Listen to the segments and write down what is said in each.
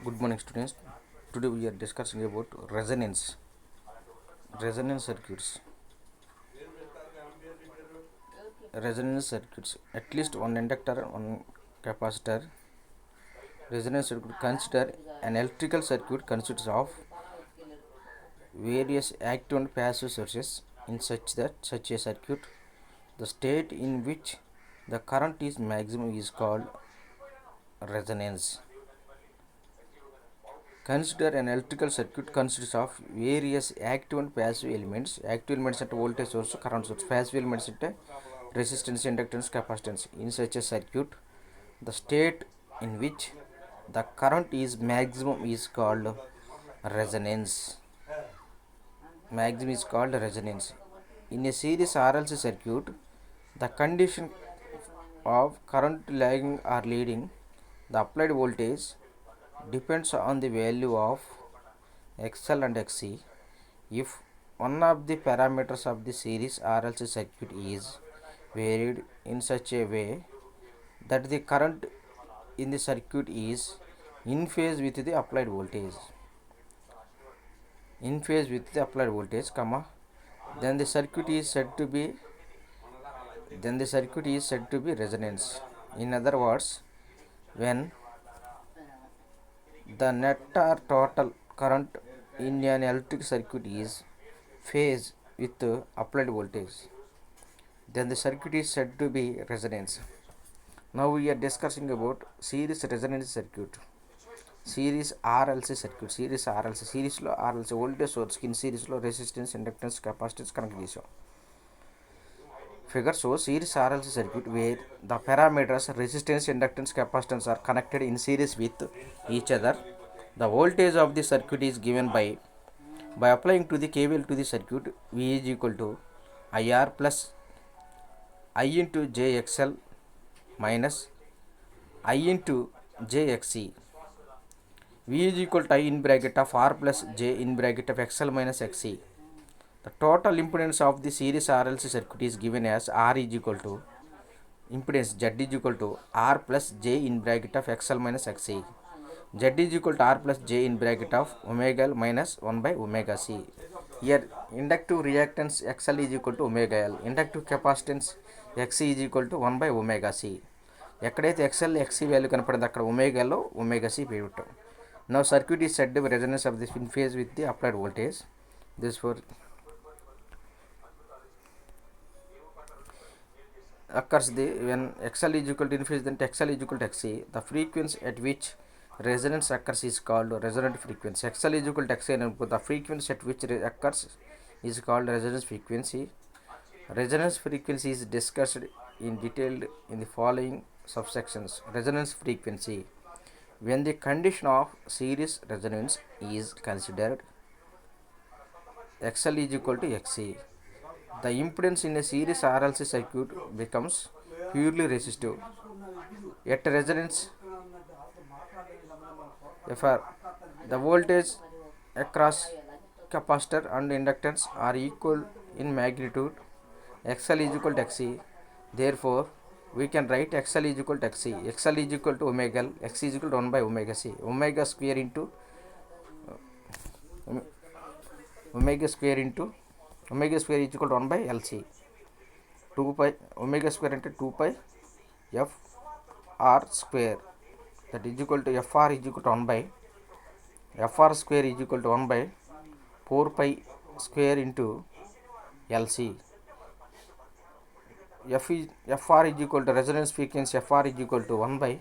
Good morning, students. Today we are discussing about resonance circuits. Resonance circuits. At least one inductor, one capacitor. Resonance circuit. Consider an electrical circuit consists of various active and passive sources. In such a circuit, the state in which the current is maximum is called resonance. Consider an electrical circuit consists of various active and passive elements. Active elements at voltage source, current source. Passive elements at resistance, inductance, capacitance. In such a circuit, the state in which the current is maximum is called resonance. Maximum is called resonance. In a series RLC circuit, the condition of current lagging or leading, the applied voltage depends on the value of XL and XC. If one of the parameters of the series RLC circuit is varied in such a way that the current in the circuit is in phase with the applied voltage, comma, then the circuit is said to be resonance. In other words, when the net or total current in an electric circuit is phase with applied voltage, then the circuit is said to be resonance. Now we are discussing about series resonance circuit. Series RLC circuit. Series లో RLC voltage source కి in series లో resistance, inductance, capacitance connect చేసాం. Figure shows series RLC circuit where the parameters resistance, inductance, capacitance are connected in series with each other. The voltage of the circuit is given by applying to the KVL to the circuit. V is equal to IR plus I into JXL minus I into JXC. V is equal to I in bracket of R plus J in bracket of XL minus XC. The total impedance of the series RLC circuit is given as R is equal to impedance Z is equal to R plus J in bracket of XL minus XC. Z is equal to R plus J in bracket of omega L minus 1 by omega C. Here inductive reactance XL is equal to omega L. Inductive capacitance XC is equal to 1 by omega C. ఎక్కడైతే XL ఎక్సీ value కనపడింది అక్కడ ఒమేగాలో omega C పెట్టాం. Now circuit is said to be resonance of this in phase with the applied voltage. This for occurs when XL is equal to in phase, then XL is equal to XC. The frequency at which resonance occurs is called resonant frequency. XL is equal to XC and the frequency at which occurs is called resonance frequency. Resonance frequency is discussed in detail in the following subsections. Resonance frequency. When the condition of series resonance is considered, XL is equal to XC, the impedance in a series RLC circuit becomes purely resistive. At resonance, FR, the voltage across capacitor and inductance are equal in magnitude. XL is equal to XC. Therefore, we can write XL is equal to XC. XL is equal to omega L. XC is equal to 1 by omega C. Omega square into omega square is equal to 1 by LC. 2 pi omega square into 2 pi F R square, that is equal to FR is equal to 1 by FR square is equal to 1 by 4 pi square into LC. FR is equal to resonance frequency. FR is equal to 1 by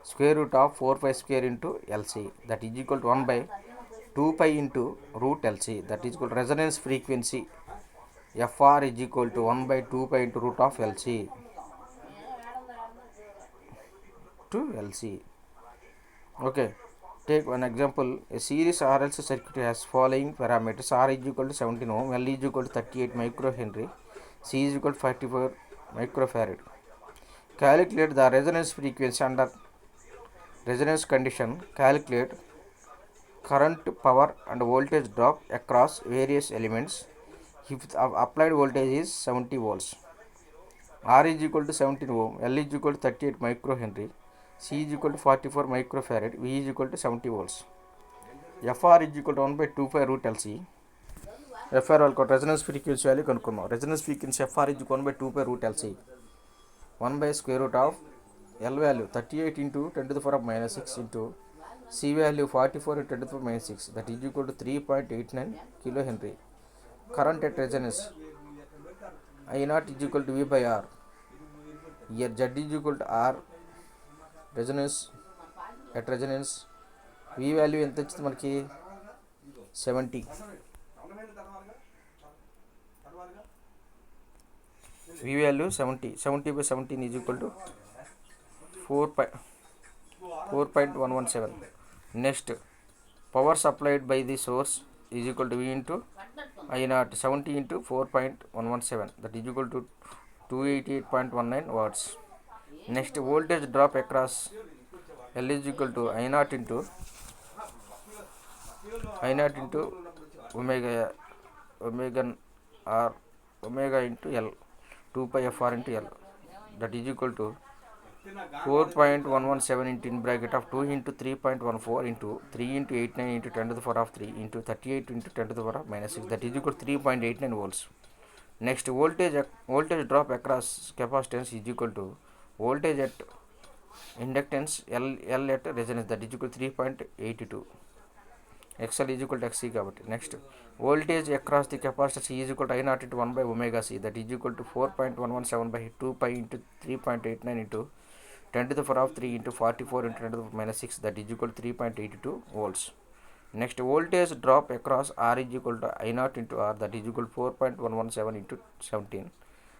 square root of 4 pi square into LC, that is equal to 1 by 2 pi into root LC, that is equal to resonance frequency. FR is equal to 1 by 2 pi into root of LC to LC. Okay, take one example. A series RLC circuit has following parameters. R is equal to 17 ohm, L is equal to 38 microhenry, C is equal to 44 microfarad. Calculate the resonance frequency under resonance condition. Calculate current, power and voltage drop across various elements if the applied voltage is 70 volts. R is equal to 17 ohm, L is equal to 38 microhenry, C is equal to 44 microfarad, V is equal to 70 volts. FR is equal to 1 by 2 pi root LC. FR will got resonance frequency value కనుక్కున్నాం. Resonance frequency FR is equal to 1 by 2 pi root LC. 1 by square root of L value 38 into 10 to the power of minus 6 into C value 44 into 10 to the power of minus 6, that is equal to 3.89 kilo Henry. Current at resonance I naught is equal to V by R. Here Z is equal to R. Resonance at resonance V value ఎంత వచ్చింది మనకి 70. V value 70. 70 by 17 is equal to 4.117. Next, power supplied by the source is equal to V into I naught. 70 into 4.117, that is equal to 288.19 watts. Next, voltage drop across L is equal to I naught into omega R omega into L, 2 pi FR into L, that is equal to 4.117 into in bracket of 2 into 3.14 into 3 into 89 into 10 to the power of 3 into 38 into 10 to the power of minus 6, that is equal to 3.89 volts. Next, voltage drop across capacitance is equal to voltage at inductance L at resonance, that is equal to 3.82. XL is equal to XC కాబట్టి. Next, voltage across the capacitor C is equal to I naught into 1 by omega C, that is equal to 4.117 by 2 pi into 3.89 into 10 to the power of 3 into 44 into 10 to the power minus 6, that is equal to 3.82 volts. Next, voltage drop across R is equal to I naught into R, that is equal to 4.117 into 17,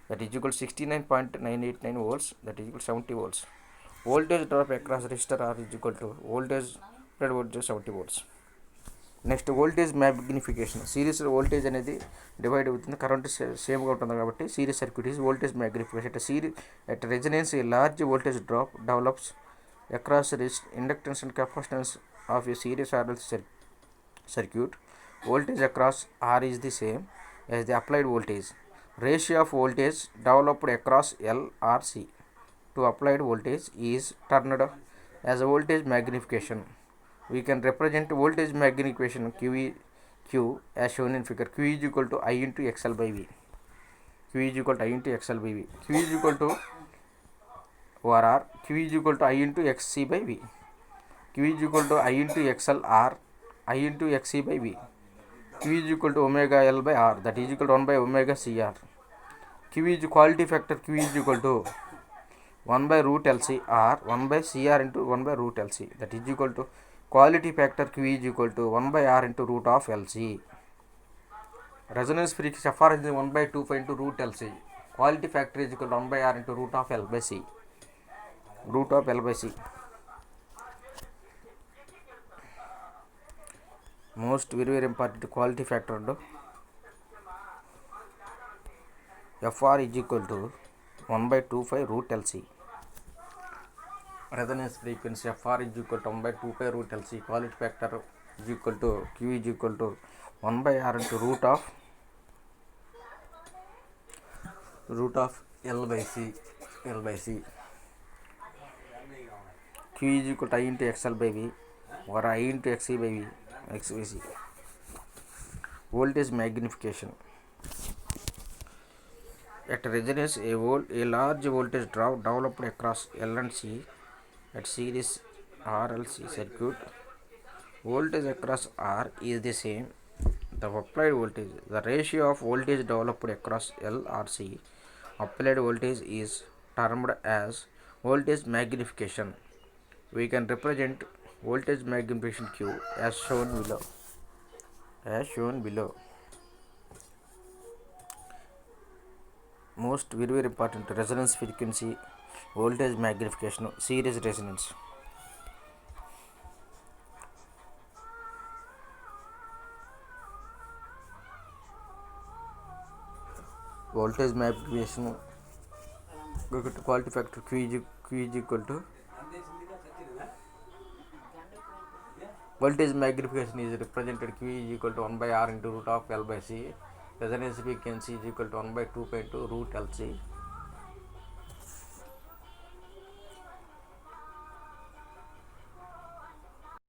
that is equal to 69.989 volts, that is equal to 70 volts. Voltage drop across resistor R is equal to voltage 70 volts. Next voltage magnification. Series voltage అనేది divide అవుతుంది, current సేమ్గా ఉంటుంది కాబట్టి series circuit is voltage magnification. At resonance a large voltage drop develops across inductance and capacitance of A series RLC circuit. Voltage across R is the same as the applied voltage. Ratio of voltage developed across L or C to applied voltage is termed as voltage magnification. We can represent voltage magnification Q as shown in figure. Q is equal to I into XL by V. Q is equal to I into XL by V. Q is equal to OR. Q is equal to I into XC by V. Q is equal to I into XL R, I into XC by V. Q is equal to omega L by R, that is equal to 1 by omega CR. Q is quality factor. Q is equal to 1 by root LC R 1 by CR into 1 by root LC, that is equal to quality factor. Q is equal to 1 by R into root of LC. Resonance frequency FR is 1 by 2 pi into root LC. Quality factor is equal to 1 by R into root of L by C. Root of L by C. Most very important quality factor under FR is equal to 1 by 2 pi root LC. Resonance frequency FR is equal to 1 by 2 pi root LC. Quality factor is equal to Q is equal to 1 by R into root of L by C. Q is equal to I into XL by V or I into XC by V, X by C. Voltage magnification. At resonance, a large voltage drop developed across L and C at series RLC circuit. Voltage across R is the same the applied voltage. The ratio of voltage developed across L or C applied voltage is termed as voltage magnification. We can represent voltage magnification Q as shown below. Most very important resonance frequency, voltage magnification, series resonance. Voltage magnification quality factor Q is equal to voltage magnification is represented Q is equal to 1 by R into root of L by C. Resonance frequency is equal to 1 by 2 pi into root LC.